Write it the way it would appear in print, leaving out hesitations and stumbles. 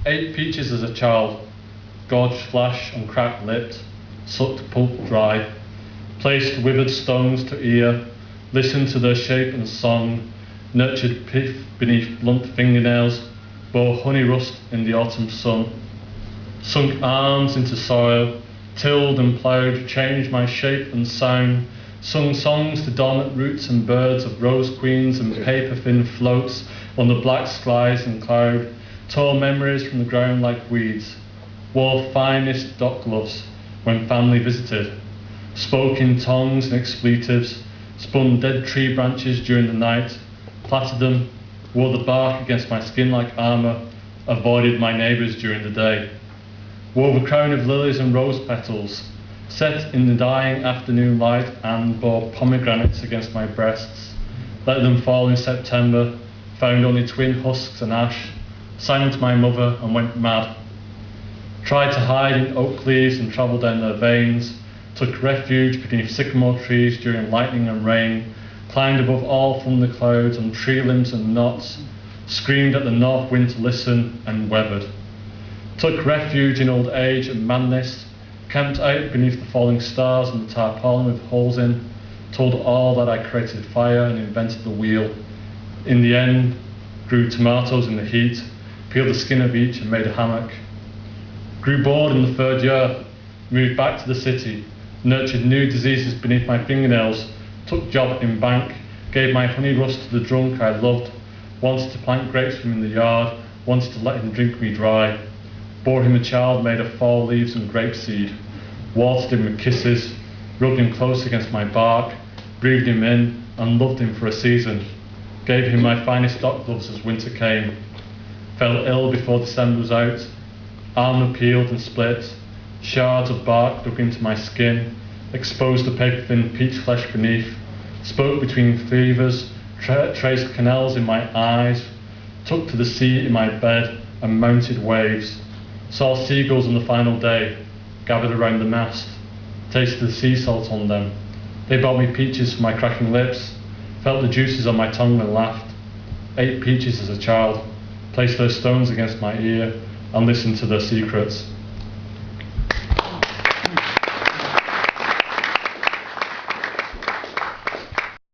Ate peaches as a child, gorged flesh on cracked lips, sucked pulp dry, placed withered stones to ear, listened to their shape and song, nurtured pith beneath blunt fingernails, bore honey rust in the autumn sun, sunk arms into soil, tilled and ploughed, changed my shape and sound, sung songs to dormant roots and birds of rose queens and paper-thin floats on the black skies and cloud, tore memories from the ground like weeds, wore finest dock gloves when family visited, spoke in tongues and expletives, spun dead tree branches during the night, plaited them, wore the bark against my skin like armour, avoided my neighbours during the day, wove a crown of lilies and rose petals, set in the dying afternoon light, and bore pomegranates against my breasts, let them fall in September, found only twin husks and ash, sang to my mother and went mad, tried to hide in oak leaves and travelled down their veins, took refuge beneath sycamore trees during lightning and rain, climbed above all thunder clouds on tree limbs and knots, screamed at the north wind to listen and weathered, took refuge in old age and madness, camped out beneath the falling stars and the tarpaulin with holes in, told all that I created fire and invented the wheel. In the end, grew tomatoes in the heat, peeled the skin of each and made a hammock. Grew bored in the third year, moved back to the city, nurtured new diseases beneath my fingernails, took job in bank, gave my honey rust to the drunk I loved, wanted to plant grapes for him in the yard, wanted to let him drink me dry, bore him a child made of fall leaves and grapeseed, watered him with kisses, rubbed him close against my bark, breathed him in and loved him for a season, gave him my finest dock gloves as winter came, fell ill before December was out, armour peeled and split, shards of bark dug into my skin, exposed the paper-thin peach flesh beneath, spoke between fevers, traced canals in my eyes, took to the sea in my bed and mounted waves, saw seagulls on the final day, gathered around the mast, tasted the sea salt on them. They brought me peaches for my cracking lips, felt the juices on my tongue and laughed, ate peaches as a child, placed their stones against my ear and listened to their secrets.